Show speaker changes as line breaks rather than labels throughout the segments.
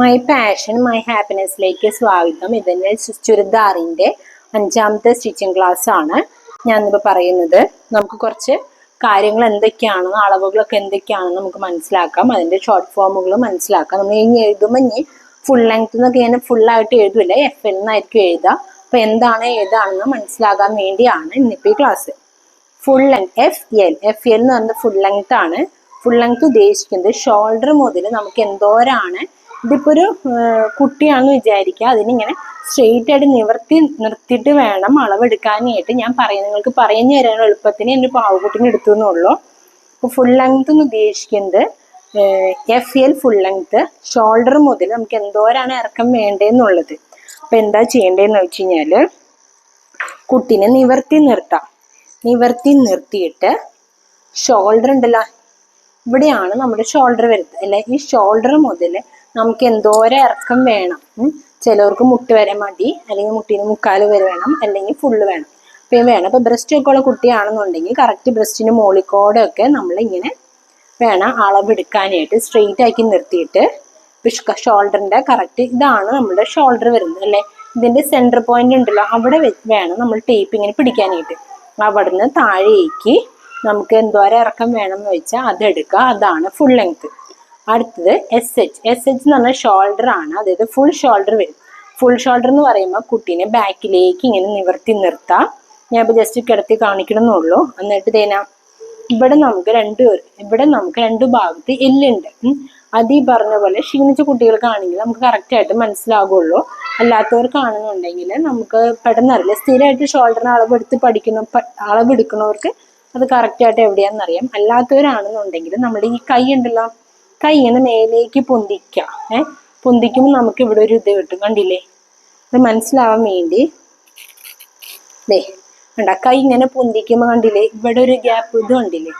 My passion my ഹാപ്പിനെസ്സിലേക്ക് സ്വാഗതം. ഇതിൻ്റെ ചുരിദാറിൻ്റെ 5ാമത്തെ സ്റ്റിച്ചിങ് ക്ലാസ് ആണ് ഞാനിപ്പോൾ പറയുന്നത്. നമുക്ക് കുറച്ച് കാര്യങ്ങൾ എന്തൊക്കെയാണെന്ന്, അളവുകളൊക്കെ എന്തൊക്കെയാണെന്ന് നമുക്ക് മനസ്സിലാക്കാം. അതിൻ്റെ ഷോർട്ട് ഫോമുകൾ മനസ്സിലാക്കാം. നമ്മൾ ഇനി എഴുതുമ്പോൾ ഇനി ഫുൾ ലെങ്ത് എന്നൊക്കെ ഞാൻ ഫുള്ളായിട്ട് എഴുതില്ല, FL എന്നായിരിക്കും എഴുതുക. അപ്പോൾ എന്താണ് ഏതാണെന്ന് മനസ്സിലാകാൻ വേണ്ടിയാണ് ഇന്നിപ്പോൾ ഈ ക്ലാസ്. ഫുൾ ലെങ്ത് FL എന്ന് പറയുന്നത് ഫുൾ ലെങ്ത് ആണ്. ഫുൾ ലെങ്ത് ഉദ്ദേശിക്കുന്നത് ഷോൾഡർ മുതൽ നമുക്ക് എന്തോരാണ്. ഇതിപ്പോൾ ഒരു കുട്ടിയാണെന്ന് വിചാരിക്കുക, അതിനിങ്ങനെ സ്ട്രെയിറ്റ് ആയിട്ട് നിർത്തിയിട്ട് വേണം അളവെടുക്കാനായിട്ട്. ഞാൻ നിങ്ങൾക്ക് പറഞ്ഞു തരാൻ എളുപ്പത്തിന് എൻ്റെ പാവക്കുട്ടിന് എടുത്തു എന്നുള്ളൂ. അപ്പോൾ ഫുൾ ലെങ്ത് എന്ന് ഉദ്ദേശിക്കുന്നത് FL ഫുൾ ലെങ്ത് ഷോൾഡർ മുതൽ നമുക്ക് എന്തോരാണ് ഇറക്കം വേണ്ടതെന്നുള്ളത്. അപ്പോൾ എന്താ ചെയ്യേണ്ടതെന്ന് വെച്ച് കഴിഞ്ഞാൽ, കുട്ടീനെ നിവർത്തി നിർത്തിയിട്ട് ഷോൾഡർ ഉണ്ടല്ലോ, ഇവിടെയാണ് നമ്മുടെ ഷോൾഡർ വരുന്നത് അല്ലെ. ഈ ഷോൾഡർ മുതൽ നമുക്ക് എന്തോരം ഇറക്കം വേണം. ചിലവർക്ക് മുട്ട് വരെ മതി, അല്ലെങ്കിൽ മുട്ടീന് മുക്കാല് വരെ വേണം, അല്ലെങ്കിൽ ഫുള്ള് വേണം. അപ്പം വേണം. അപ്പം ബ്രസ്റ്റ് ഒക്കെ ഉള്ള കുട്ടിയാണെന്നുണ്ടെങ്കിൽ കറക്റ്റ് ബ്രസ്റ്റിന് മോളിക്കോടെ ഒക്കെ നമ്മളിങ്ങനെ വേണം അളവെടുക്കാനായിട്ട്. സ്ട്രെയിറ്റ് ആക്കി നിർത്തിയിട്ട് ഷോൾഡറിൻ്റെ കറക്റ്റ് ഇതാണ് നമ്മുടെ ഷോൾഡർ വരുന്നത് അല്ലേ. ഇതിൻ്റെ സെൻറ്റർ പോയിന്റ് ഉണ്ടല്ലോ, അവിടെ വേണം നമ്മൾ ടേപ്പ് ഇങ്ങനെ പിടിക്കാനായിട്ട്. അവിടുന്ന് താഴേക്ക് നമുക്ക് എന്തോരം ഇറക്കം വേണം എന്ന് വെച്ചാൽ അതെടുക്കുക. അതാണ് ഫുൾ ലെങ്ത്. അടുത്തത് SH എന്ന് പറഞ്ഞാൽ ഷോൾഡർ ആണ്, അതായത് ഫുൾ ഷോൾഡർ വരും. ഫുൾ ഷോൾഡർ എന്ന് പറയുമ്പോൾ കുട്ടീനെ ബാക്കിലേക്ക് ഇങ്ങനെ നിവർത്തി നിർത്താം. ഞാൻ ഇപ്പോൾ ജസ്റ്റ് കിടത്തി കാണിക്കണമെന്നുള്ളൂ. എന്നിട്ട് ഇവിടെ നമുക്ക് രണ്ട് ഭാഗത്ത് എല്ലുണ്ട്. അത് ഈ പറഞ്ഞ പോലെ ക്ഷീണിച്ച കുട്ടികൾക്കാണെങ്കിൽ നമുക്ക് കറക്റ്റായിട്ട് മനസ്സിലാകുള്ളൂ. അല്ലാത്തവർക്കാണെന്നുണ്ടെങ്കിൽ നമുക്ക് പെട്ടെന്നറിയില്ല. സ്ഥിരമായിട്ട് ഷോൾഡറിന് അളവെടുക്കുന്നവർക്ക് അത് കറക്റ്റായിട്ട് എവിടെയാണെന്നറിയാം. അല്ലാത്തവരാണെന്നുണ്ടെങ്കിൽ നമ്മുടെ ഈ കൈ ഉണ്ടല്ലോ, കൈ ഇങ്ങനെ മേലേക്ക് പൊന്തിക്കുക. പൊന്തിക്കുമ്പോൾ നമുക്ക് ഇവിടെ ഒരു ഇത് കിട്ടും, കണ്ടില്ലേ. അത് മനസ്സിലാവാൻ വേണ്ടി കൈ ഇങ്ങനെ പൊന്തിക്കുമ്പോൾ കണ്ടില്ലേ, ഇവിടെ ഒരു ഗ്യാപ്പ് ഇത് കണ്ടില്ലേ.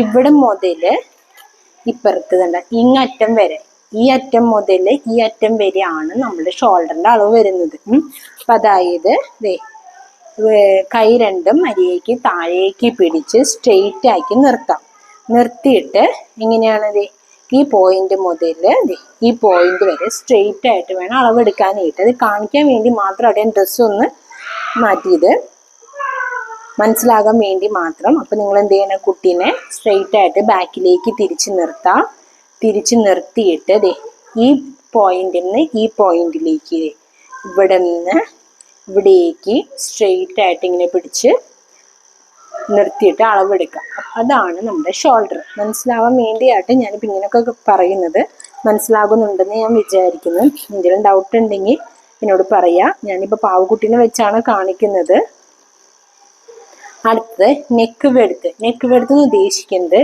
ഇവിടെ മുതൽ ഇപ്പുറത്ത് കണ്ട ഇങ്ങറ്റം വരെ, ഈ അറ്റം മുതൽ ഈ അറ്റം വരെയാണ് നമ്മുടെ ഷോൾഡറിന്റെ അളവ് വരുന്നത്. അപ്പം അതായത് കൈ രണ്ടും മര്യാദയ്ക്ക് താഴേക്ക് പിടിച്ച് സ്ട്രെയിറ്റ് ആക്കി നിർത്തിയിട്ട് എങ്ങനെയാണത്, ഈ പോയിന്റ് മുതൽ ഈ പോയിന്റ് വരെ സ്ട്രെയിറ്റ് ആയിട്ട് വേണം അളവെടുക്കാനായിട്ട്. അത് കാണിക്കാൻ വേണ്ടി മാത്രം അവിടെ ഡ്രസ്സ് ഒന്ന് മാറ്റിയത്, മനസ്സിലാകാൻ വേണ്ടി മാത്രം. അപ്പം നിങ്ങൾ എന്ത് ചെയ്യണം, കുട്ടീനെ സ്ട്രെയിറ്റ് ആയിട്ട് ബാക്കിലേക്ക് തിരിച്ച് നിർത്തിയിട്ട് ഈ പോയിന്റിൽ നിന്ന് ഈ പോയിന്റിലേക്ക്, ഇവിടെ നിന്ന് ഇവിടേക്ക് സ്ട്രെയിറ്റ് ആയിട്ട് ഇങ്ങനെ പിടിച്ച് നിർത്തിയിട്ട് അളവെടുക്കുക. അതാണ് നമ്മുടെ ഷോൾഡർ. മനസ്സിലാവാൻ വേണ്ടിയായിട്ട് ഞാനിപ്പോൾ ഇങ്ങനെയൊക്കെ പറയുന്നത്. മനസ്സിലാകുന്നുണ്ടെന്ന് ഞാൻ വിചാരിക്കുന്നു. എന്തെങ്കിലും ഡൗട്ട് ഉണ്ടെങ്കിൽ എന്നോട് പറയാം. ഞാനിപ്പോൾ പാവക്കുട്ടീനെ വെച്ചാണ് കാണിക്കുന്നത്. അടുത്തത് നെക്ക് വെടുത്ത് എന്ന് ഉദ്ദേശിക്കുന്നത്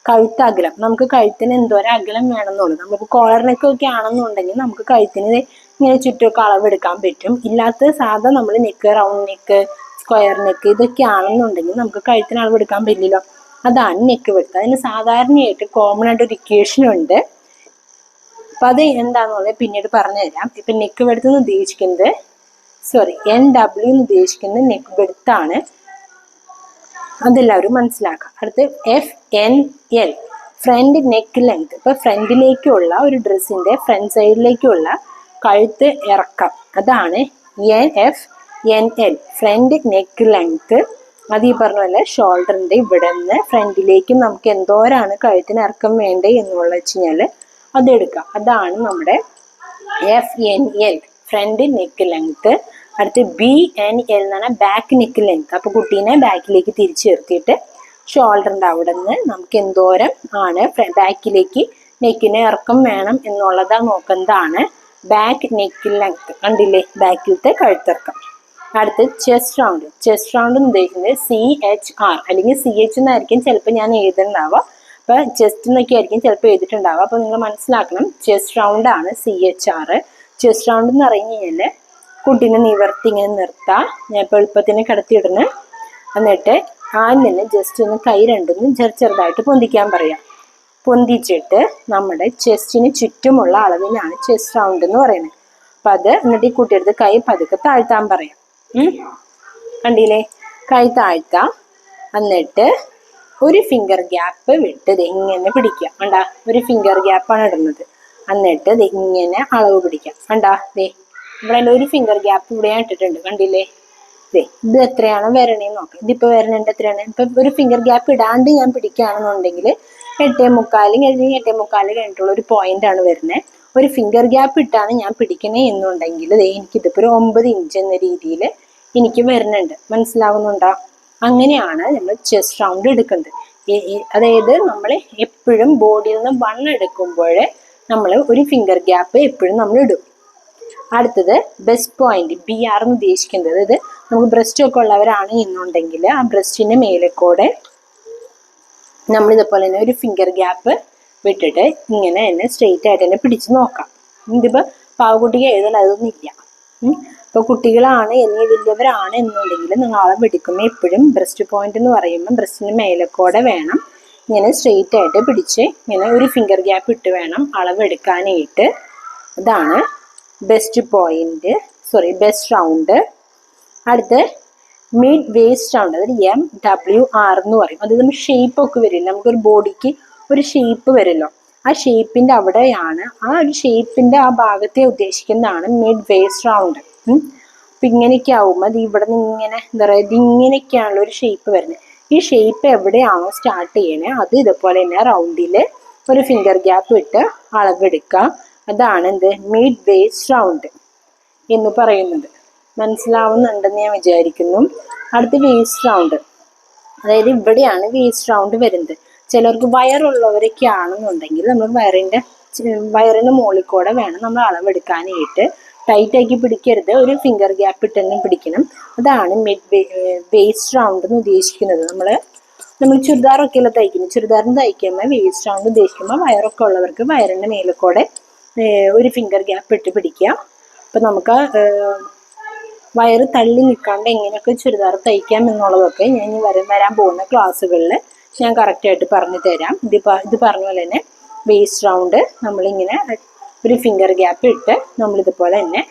കഴുത്തകലം. നമുക്ക് കഴുത്തിന് എന്തോരം അകലം വേണമെന്നുള്ളത്. നമുക്ക് കോളർ നെക്കൊക്കെ ആണെന്നുണ്ടെങ്കിൽ നമുക്ക് കഴുത്തിന് ഇങ്ങനെ ചുറ്റുമൊക്കെ അളവെടുക്കാൻ പറ്റും. ഇല്ലാത്ത സാധാ നമ്മൾ neck, round neck, square neck ഇതൊക്കെ ആണെന്നുണ്ടെങ്കിൽ നമുക്ക് കഴുത്തിന് അളവെടുക്കാൻ പറ്റില്ലല്ലോ. അതാണ് നെക്ക് വെടുത്ത്. അതിന് സാധാരണയായിട്ട് കോമൺ ആയിട്ട് ഒരു ഇക്വേഷൻ ഉണ്ട്. അപ്പം അത് എന്താണെന്നുള്ളത് പിന്നീട് പറഞ്ഞു തരാം. ഇപ്പം നെക്ക് വെടുത്ത് എന്ന് ഉദ്ദേശിക്കുന്നത് NW എന്ന് ഉദ്ദേശിക്കുന്നത് നെക്ക് വെടുത്താണ്. അതെല്ലാവരും മനസ്സിലാക്കാം. അടുത്ത് FNL ഫ്രണ്ട് നെക്ക് ലെങ്ത്. ഇപ്പം ഫ്രണ്ടിലേക്കുള്ള ഒരു ഡ്രസ്സിൻ്റെ ഫ്രണ്ട് സൈഡിലേക്കുള്ള കഴുത്ത് ഇറക്കം, അതാണ് FNL ഫ്രണ്ട് നെക്ക് ലെങ്ത്. അത് ഈ പറഞ്ഞ പോലെ ഷോൾഡറിൻ്റെ ഇവിടെ നിന്ന് ഫ്രണ്ടിലേക്ക് നമുക്ക് എന്തോരാണ് കഴുത്തിന് ഇറക്കം വേണ്ടത് എന്നുള്ള വെച്ച് കഴിഞ്ഞാൽ അതെടുക്കാം. അതാണ് നമ്മുടെ FNL ഫ്രണ്ട് നെക്ക് ലെങ്ത്. അടുത്ത് BNL എന്ന് പറഞ്ഞാൽ ബാക്ക് നെക്ക് ലെങ്ത്. അപ്പോൾ കുട്ടീനെ ബാക്കിലേക്ക് തിരിച്ചു നിർത്തിയിട്ട് ഷോൾഡറിൻ്റെ അവിടെ നിന്ന് നമുക്ക് എന്തോരം ആണ് ബാക്കിലേക്ക് നെക്കിന് ഇറക്കം വേണം എന്നുള്ളതാണ് നോക്കുന്നതാണ് ബാക്ക് നെക്ക് ലെങ്ത്. കണ്ടില്ലേ, ബാക്കിലത്തെ കഴുത്തിറക്കം. അടുത്ത് ചെസ്റ്റ് റൗണ്ട് എന്ന് ഉദ്ദേശിക്കുന്നത് CHR അല്ലെങ്കിൽ CH എന്നായിരിക്കും ചിലപ്പോൾ ഞാൻ എഴുതുന്നുണ്ടാവുക. അപ്പോൾ ചെസ്റ്റ് എന്നൊക്കെ ആയിരിക്കും ചിലപ്പോൾ എഴുതിയിട്ടുണ്ടാവുക. അപ്പോൾ നിങ്ങൾ മനസ്സിലാക്കണം, ചെസ്റ്റ് റൗണ്ട് ആണ് CHR. ചെസ്റ്റ് റൗണ്ട് എന്ന് പറഞ്ഞു കഴിഞ്ഞാൽ കുട്ടീനെ നിവർത്തി ഇങ്ങനെ നിർത്താം. ഞാൻ ഇപ്പോൾ എളുപ്പത്തിന് കിടത്തിയിടുന്നു. എന്നിട്ട് ആദ്യം തന്നെ ജസ്റ്റ് ഒന്ന് കൈ രണ്ടൊന്നും ചെറുതായിട്ട് പൊന്തിക്കാൻ പറയാം. പൊന്തിച്ചിട്ട് നമ്മുടെ ചെസ്റ്റിന് ചുറ്റുമുള്ള അളവിനാണ് ചെസ്റ്റ് റൗണ്ട് എന്ന് പറയുന്നത്. അപ്പം അത് എന്നിട്ട് ഈ കുട്ടിയെടുത്ത് കൈ പതുക്കെ താഴ്ത്താൻ പറയാം. കണ്ടില്ലേ, കൈ താഴ്ത്താം. എന്നിട്ട് ഒരു ഫിംഗർ ഗ്യാപ്പ് വിട്ട് ഇങ്ങനെ പിടിക്കുക. ഒരു ഫിംഗർ ഗ്യാപ്പാണ് ഇടുന്നത്. എന്നിട്ട് ദേ ഇങ്ങനെ അളവ് പിടിക്കാം. കണ്ടാ ദേ ഇവിടെ ഒരു ഫിംഗർ ഗ്യാപ്പ് ഇവിടെ ഞാൻ ഇട്ടിട്ടുണ്ട്, കണ്ടില്ലേ? ദേ ഇത് എത്രയാണ് വരണേന്ന് നോക്കാം. ഇതിപ്പോ വരണേണ്ട എത്രയാണ്? ഇപ്പൊ ഒരു ഫിംഗർ ഗ്യാപ്പ് ഇടാണ്ട് ഞാൻ പിടിക്കുകയാണെന്നുണ്ടെങ്കിൽ 8.75 കഴിഞ്ഞ് 8.75 കഴിഞ്ഞിട്ടുള്ള ഒരു പോയിന്റ് ആണ് വരുന്നത്. ഒരു ഫിംഗർ ഗ്യാപ്പ് ഇട്ടാണ് ഞാൻ പിടിക്കണേ എന്നുണ്ടെങ്കിൽ എനിക്കിതിപ്പോ ഒരു 9 ഇഞ്ച് എന്ന രീതിയിൽ എനിക്ക് വരുന്നുണ്ട്. മനസ്സിലാവുന്നുണ്ടോ? അങ്ങനെയാണ് നമ്മൾ ചെസ്റ്റ് റൗണ്ട് എടുക്കുന്നത്. അതായത് നമ്മൾ എപ്പോഴും ബോഡിയിൽ നിന്ന് 1 എടുക്കുമ്പോൾ നമ്മൾ ഒരു ഫിംഗർ ഗ്യാപ്പ് എപ്പോഴും നമ്മൾ ഇടും. അടുത്തത് ബെസ്റ്റ് പോയിന്റ്, BR എന്ന് ഉദ്ദേശിക്കുന്നത്, അതായത് നമുക്ക് ബ്രസ്റ്റ് ഒക്കെ ഉള്ളവരാണ് എന്നുണ്ടെങ്കിൽ ആ ബ്രസ്റ്റിന്റെ മേലെക്കൂടെ നമ്മൾ ഇതുപോലെ തന്നെ ഒരു ഫിംഗർ ഗ്യാപ്പ് വിട്ടിട്ട് ഇങ്ങനെ തന്നെ സ്ട്രെയിറ്റ് ആയിട്ട് തന്നെ പിടിച്ച് നോക്കാം. ഇതിപ്പോ പാവക്കുട്ടിക്ക് എഴുതൽ അതൊന്നും ഇല്ല. ഇപ്പൊ കുട്ടികളാണ് അല്ലെങ്കിൽ വലിയവരാണ് എന്നുണ്ടെങ്കിൽ നിങ്ങൾ അളവെടുക്കുമ്പോൾ എപ്പോഴും ബ്രസ്റ്റ് പോയിന്റ് എന്ന് പറയുമ്പോൾ ബ്രസ്റ്റിന് മേലെക്കൂടെ വേണം ഇങ്ങനെ സ്ട്രെയിറ്റ് ആയിട്ട് പിടിച്ച് ഇങ്ങനെ ഒരു ഫിംഗർ ഗ്യാപ്പ് ഇട്ട് വേണം അളവെടുക്കാനായിട്ട്. അതാണ് ബെസ്റ്റ് പോയിന്റ്, ബെസ്റ്റ് റൗണ്ട്. അടുത്ത് മിഡ് വേസ്റ്റ് റൗണ്ട്, അതായത് MWR എന്ന് പറയും. അത് നമ്മൾ ഷേപ്പ് ഒക്കെ വരില്ല, നമുക്കൊരു ബോഡിക്ക് ഒരു ഷേപ്പ് വരുമല്ലോ, ആ ഷേപ്പിന്റെ അവിടെയാണ്, ആ ഒരു ഷേപ്പിന്റെ ആ ഭാഗത്തെ ഉദ്ദേശിക്കുന്നതാണ് മിഡ് വേസ്റ്റ് റൗണ്ട്. അപ്പൊ ഇങ്ങനെയൊക്കെ ആവുമ്പോൾ അത് ഇവിടെ നിന്ന് ഇങ്ങനെ എന്താ പറയുക, ഇത് ഇങ്ങനെയൊക്കെയാണല്ലോ ഒരു ഷേപ്പ് വരുന്നത്. ഈ ഷേപ്പ് എവിടെയാണോ സ്റ്റാർട്ട് ചെയ്യണേ അത് ഇതുപോലെ തന്നെ റൗണ്ടിൽ ഒരു ഫിംഗർ ഗ്യാപ്പ് ഇട്ട് അളവെടുക്കുക. അതാണ് എന്ത് മിഡ് വേസ്റ്റ് റൗണ്ട് എന്ന് പറയുന്നത്. മനസ്സിലാവുന്നുണ്ടെന്ന് ഞാൻ വിചാരിക്കുന്നു. അടുത്ത വേസ്റ്റ് റൗണ്ട്, അതായത് ഇവിടെയാണ് വേസ്റ്റ് റൗണ്ട് വരുന്നത്. ചിലർക്ക് വയറുള്ളവരൊക്കെ ആണെന്നുണ്ടെങ്കിൽ നമ്മൾ വയറിന് മുകളിൽ കൂടെ വേണം നമ്മൾ അളവെടുക്കാനായിട്ട്. ടൈറ്റാക്കി പിടിക്കരുത്, ഒരു ഫിംഗർ ഗ്യാപ്പ് ഇട്ട് തന്നെ പിടിക്കണം. അതാണ് മിഡ് വേസ്റ്റ് റൗണ്ട് എന്ന് ഉദ്ദേശിക്കുന്നത്. നമ്മൾ ചുരിദാറൊക്കെ അല്ല തയ്ക്കുന്നത്, ചുരിദാറിന് തയ്ക്കുമ്പോൾ വേസ്റ്റ് റൗണ്ട് ഉദ്ദേശിക്കുമ്പോൾ വയറൊക്കെ ഉള്ളവർക്ക് വയറിൻ്റെ മേലെ കൂടെ ഒരു ഫിംഗർ ഗ്യാപ്പ് ഇട്ട് പിടിക്കുക. അപ്പം നമുക്ക് വയറ് തള്ളി നിൽക്കാണ്ട് എങ്ങനെയൊക്കെ ചുരിദാർ തയ്ക്കാം എന്നുള്ളതൊക്കെ ഞാൻ വരാൻ പോകുന്ന ക്ലാസ്സുകളിൽ ഞാൻ കറക്റ്റായിട്ട് പറഞ്ഞു തരാം. ഇത് പറഞ്ഞ പോലെ തന്നെ വേസ്റ്റ് റൗണ്ട് നമ്മളിങ്ങനെ ഒരു ഫിംഗർ ഗ്യാപ്പ് ഇട്ട് നമ്മളിതുപോലെ തന്നെ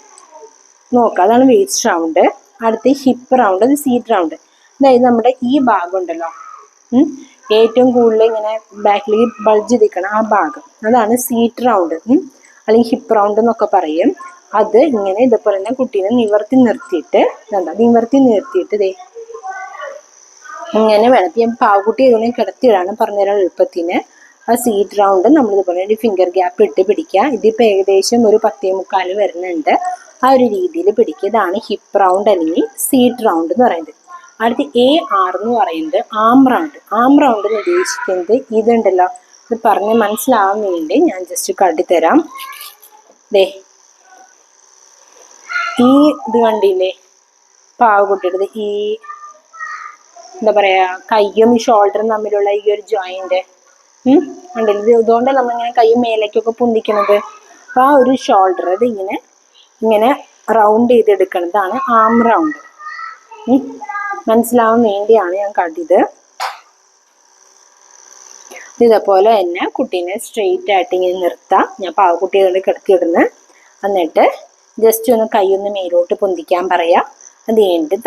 നോക്കാം. അതാണ് വേസ്റ്റ് റൗണ്ട്. അടുത്ത് ഹിപ്പ് റൗണ്ട്, അത് സീറ്റ് റൗണ്ട്. അതായത് നമ്മുടെ ഈ ഭാഗം ഉണ്ടല്ലോ, ഏറ്റവും കൂടുതൽ ഇങ്ങനെ ബാക്കിൽ ബൾജ് നിൽക്കണം ആ ഭാഗം, അതാണ് സീറ്റ് റൗണ്ട് അല്ലെങ്കിൽ ഹിപ്പ് റൗണ്ട് എന്നൊക്കെ പറയും. അത് ഇങ്ങനെ ഇതുപോലെ തന്നെ കുട്ടീനെ നിവർത്തി നിർത്തിയിട്ട് ദേ ഇങ്ങനെ വേണം. ഞാൻ പാവക്കുട്ടി ഇതുപോലെ കിടത്തിയിടാണ് പറഞ്ഞുതരാൻ എളുപ്പത്തിന്. ആ സീറ്റ് റൗണ്ട് നമ്മളിതുപോലെ ഒരു ഫിംഗർ ഗ്യാപ്പ് ഇട്ട് പിടിക്കുക. ഇതിപ്പോൾ ഏകദേശം ഒരു 10.75 വരുന്നുണ്ട്. ആ ഒരു രീതിയിൽ പിടിക്കുക. ഇതാണ് ഹിപ്പ് റൗണ്ട് അല്ലെങ്കിൽ സീറ്റ് റൗണ്ട് എന്ന് പറയുന്നത്. അടുത്ത് AR എന്ന് പറയുന്നത് ആം റൗണ്ട്. ആം റൗണ്ട് എന്ന് ഉദ്ദേശിക്കുന്നത് ഇതുണ്ടല്ലോ, ഇത് പറഞ്ഞ് മനസ്സിലാവാൻ വേണ്ടി ഞാൻ ജസ്റ്റ് കാട്ടിത്തരാം. ദേ ഈ ഇത് കണ്ടില്ലേ പാവക്കുട്ടിയുടെ ഈ എന്താ പറയാ കയ്യും ഷോൾഡറും തമ്മിലുള്ള ഈ ഒരു ജോയിന്റ് ഉണ്ടല്ലോ, ഇതുകൊണ്ട് നമ്മളിങ്ങനെ കൈ മേലേക്കൊക്കെ പൊന്തിക്കണത്. അപ്പൊ ആ ഒരു ഷോൾഡർ ഇത് ഇങ്ങനെ റൗണ്ട് ചെയ്തെടുക്കണതാണ് ആം റൗണ്ട്. മനസ്സിലാവാൻ വേണ്ടിയാണ് ഞാൻ കാട്ടിയത്. ഇതേപോലെ തന്നെ കുട്ടീനെ സ്ട്രെയിറ്റ് ആയിട്ട് ഇങ്ങനെ നിർത്താം. ഞാൻ പാവക്കുട്ടികളെ കിടത്തിയിടുന്നു. എന്നിട്ട് ജസ്റ്റ് ഒന്ന് കൈയൊന്ന് മേലോട്ട് പൊന്തിക്കാൻ പറയാം. അത് കഴിഞ്ഞിട്ട്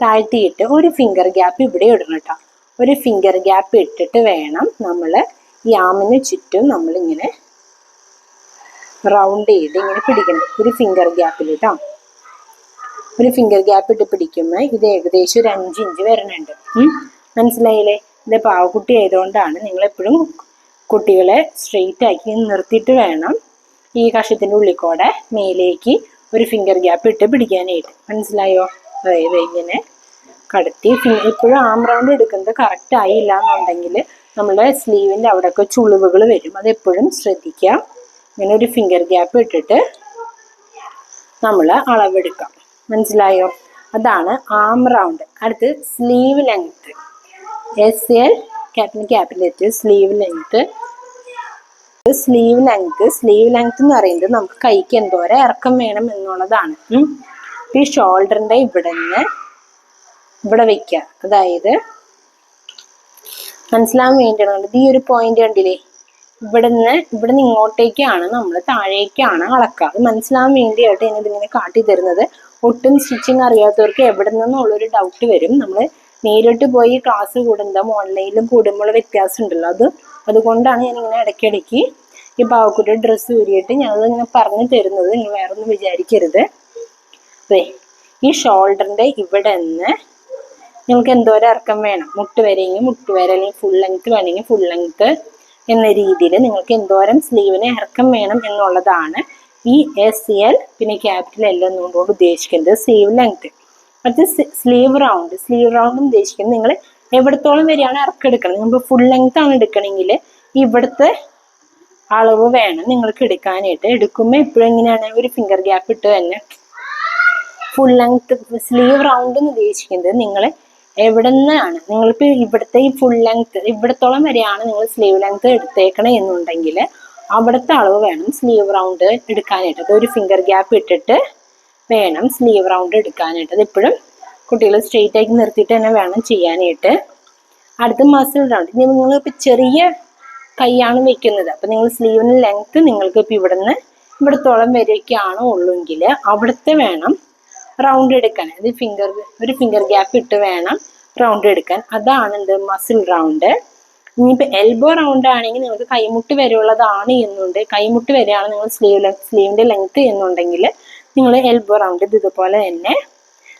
താഴ്ത്തിയിട്ട് ഒരു ഫിംഗർ ഗ്യാപ്പ് ഇവിടെ ഇടണം കേട്ടോ. ഒരു ഫിംഗർ ഗ്യാപ്പ് ഇട്ടിട്ട് വേണം നമ്മൾ ഈ ആമിന് ചുറ്റും നമ്മളിങ്ങനെ റൗണ്ട് ചെയ്ത് ഇങ്ങനെ പിടിക്കണം. ഒരു ഫിംഗർ ഗ്യാപ്പിൽ കേട്ടോ. ഒരു ഫിംഗർ ഗ്യാപ്പ് ഇട്ട് പിടിക്കുമ്പോൾ ഇത് ഏകദേശം ഒരു 5 ഇഞ്ച് വരുന്നുണ്ട്. മനസ്സിലായില്ലേ? ഇത് പാവക്കുട്ടി ആയതുകൊണ്ടാണ് നിങ്ങളെപ്പോഴും കുട്ടികളെ സ്ട്രെയിറ്റ് ആക്കി നിർത്തിയിട്ട് വേണം ഈ കഷത്തിൻ്റെ ഉള്ളിൽ കൂടെ മേലേക്ക് ഒരു ഫിംഗർ ഗ്യാപ്പ് ഇട്ട് പിടിക്കാനായിട്ട്. മനസ്സിലായോ? അതായത് ഇങ്ങനെ കടത്തി എപ്പോഴും ആം റൗണ്ട് എടുക്കുന്നത് കറക്റ്റ് ആയില്ല എന്നുണ്ടെങ്കിൽ നമ്മുടെ സ്ലീവിൻ്റെ അവിടെയൊക്കെ ചുളിവുകൾ വരും. അതെപ്പോഴും ശ്രദ്ധിക്കുക. ഇങ്ങനെ ഒരു ഫിംഗർ ഗ്യാപ്പ് ഇട്ടിട്ട് നമ്മൾ അളവെടുക്കാം. മനസ്സിലായോ? അതാണ് ആം റൗണ്ട്. അടുത്ത് sleeve length, SL capital sleeve length. Sleeve length എന്ന് പറയുന്നത് നമുക്ക് കൈക്ക് എന്തോരം ഇറക്കം വേണം എന്നുള്ളതാണ്. ഈ ഷോൾഡറിന്റെ ഇവിടെ വെക്കുക. അതായത് മനസ്സിലാവാൻ വേണ്ടിയാണ് ഈ ഒരു പോയിന്റ് കണ്ടില്ലേ, ഇവിടുന്ന് ഇങ്ങോട്ടേക്കാണ് നമ്മൾ താഴേക്കാണ് അളക്കുക. അത് മനസ്സിലാവാൻ വേണ്ടിയായിട്ട് ഞാൻ ഇതിങ്ങനെ കാട്ടി തരുന്നത്. ഒട്ടും സ്റ്റിച്ചിങ് അറിയാത്തവർക്ക് എവിടെ നിന്നുള്ളൊരു ഡൗട്ട് വരും. നമ്മൾ നേരിട്ട് പോയി ക്ലാസ് കൂടുമ്പോൾ ഓൺലൈനിലും കൂടുമ്പോൾ വ്യത്യാസം ഉണ്ടല്ലോ, അതുകൊണ്ടാണ് ഞാൻ ഇങ്ങനെ ഇടയ്ക്കിടയ്ക്ക് ഈ പാവക്കുട്ടിയുടെ ഡ്രസ്സ് ഊരിയിട്ട് ഞങ്ങൾ ഇങ്ങനെ പറഞ്ഞു തരുന്നത്, നിങ്ങൾ വേറെ ഒന്നും വിചാരിക്കരുത്. അതെ, ഈ ഷോൾഡറിന്റെ ഇവിടെ നിന്ന് നിങ്ങൾക്ക് എന്തോരം ഇറക്കം വേണം, മുട്ട് വരെയെങ്കിൽ മുട്ട് വരെ, അല്ലെങ്കിൽ ഫുൾ ലെങ്ത് വേണമെങ്കിൽ ഫുൾ ലെങ്ത് എന്ന രീതിയിൽ നിങ്ങൾക്ക് എന്തോരം സ്ലീവിന് ഇറക്കം വേണം എന്നുള്ളതാണ് ഈ SL പിന്നെ ക്യാപിറ്റൽ L എന്നുകൊണ്ട് ഉദ്ദേശിക്കുന്നത് സ്ലീവ് ലെങ്ത്. അത് സ്ലീവ് റൗണ്ട് ഉദ്ദേശിക്കുന്നത് നിങ്ങൾ എവിടത്തോളം വരെയാണ് ഇറക്കം എടുക്കണം. നിങ്ങൾ ഫുൾ ലെങ്ത് ആണ് എടുക്കണമെങ്കിൽ ഇവിടുത്തെ അളവ് വേണം നിങ്ങൾക്ക് എടുക്കാനായിട്ട്. എടുക്കുമ്പോൾ എപ്പോഴും എങ്ങനെയാണ്, ഒരു ഫിംഗർ ഗ്യാപ്പ് ഇട്ട് തന്നെ. ഫുൾ ലെങ്ത് സ്ലീവ് റൗണ്ട് എന്ന് ഉദ്ദേശിക്കുന്നത് നിങ്ങൾ എവിടെ നിന്നാണ്, നിങ്ങൾക്ക് ഇവിടുത്തെ ഈ ഫുൾ ലെങ്ത് ഇവിടത്തോളം വരെയാണ് നിങ്ങൾ സ്ലീവ് ലെങ്ത് എടുത്തേക്കണേ എന്നുണ്ടെങ്കിൽ അവിടുത്തെ അളവ് വേണം സ്ലീവ് റൗണ്ട് എടുക്കാനായിട്ട്. അതൊരു ഫിംഗർ ഗ്യാപ്പ് ഇട്ടിട്ട് വേണം സ്ലീവ് റൗണ്ട് എടുക്കാനായിട്ട്. അത് എപ്പോഴും കുട്ടികൾ സ്ട്രെയിറ്റ് ആക്കി നിർത്തിയിട്ട് തന്നെ വേണം ചെയ്യാനായിട്ട്. അടുത്ത മസിൽ റൗണ്ട്. നിങ്ങൾ ഇപ്പം ചെറിയ കൈയാണ് വെക്കുന്നത്, അപ്പം നിങ്ങൾ സ്ലീവിന് ലെങ്ത് നിങ്ങൾക്ക് ഇപ്പം ഇവിടത്തോളം വരെയൊക്കെയാണോ ഉള്ളൂങ്കിൽ അവിടുത്തെ വേണം റൗണ്ട് എടുക്കാൻ. അത് ഒരു ഫിംഗർ ഗ്യാപ്പ് ഇട്ട് വേണം റൗണ്ട് എടുക്കാൻ. അതാണ് എന്ത്, മസിൽ റൗണ്ട്. ഇനിയിപ്പോൾ എൽബോ റൗണ്ട് ആണെങ്കിൽ നിങ്ങൾക്ക് കൈമുട്ട് വരെയുള്ളതാണ് എന്നുണ്ട്, കൈമുട്ട് വരെയാണ് നിങ്ങൾ സ്ലീവിന്റെ ലെങ്ത് എന്നുണ്ടെങ്കിൽ നിങ്ങൾ എൽബോ റൗണ്ട് ഇതുപോലെ തന്നെ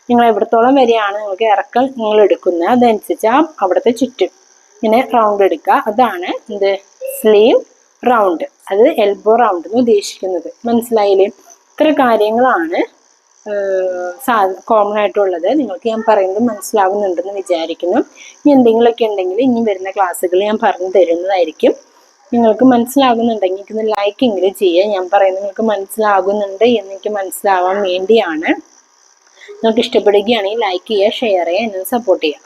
നിങ്ങൾ എവിടത്തോളം വരെയാണ് നിങ്ങൾക്ക് ഇറക്കം നിങ്ങൾ എടുക്കുന്നത് അതനുസരിച്ച് അവിടുത്തെ ചുറ്റും ഇങ്ങനെ റൗണ്ട് എടുക്കുക. അതാണ് എന്ത്, സ്ലീവ് റൗണ്ട്. അത് എൽബോ റൗണ്ട് എന്ന് ഉദ്ദേശിക്കുന്നത്. മനസ്സിലായില്ലേ? ഇത്ര കാര്യങ്ങളാണ് കോമൺ ആയിട്ടുള്ളത്. നിങ്ങൾക്ക് ഞാൻ പറയുന്നത് മനസ്സിലാകുന്നുണ്ടെന്ന് വിചാരിക്കുന്നു. ഇനി എന്തെങ്കിലുമൊക്കെ ഉണ്ടെങ്കിൽ ഇനി വരുന്ന ക്ലാസ്സുകൾ ഞാൻ പറഞ്ഞു തരുന്നതായിരിക്കും. നിങ്ങൾക്ക് മനസ്സിലാകുന്നുണ്ടെങ്കിൽ എനിക്കൊന്ന് ലൈക്ക് എങ്കിലും ചെയ്യുക. ഞാൻ പറയുന്നത് നിങ്ങൾക്ക് മനസ്സിലാകുന്നുണ്ട് എന്നെനിക്ക് മനസ്സിലാവാൻ വേണ്ടിയാണ്. നിങ്ങൾക്ക് ഇഷ്ടപ്പെടുകയാണെങ്കിൽ ലൈക്ക് ചെയ്യുക, ഷെയർ ചെയ്യുക, എന്നെ സപ്പോർട്ട് ചെയ്യുക.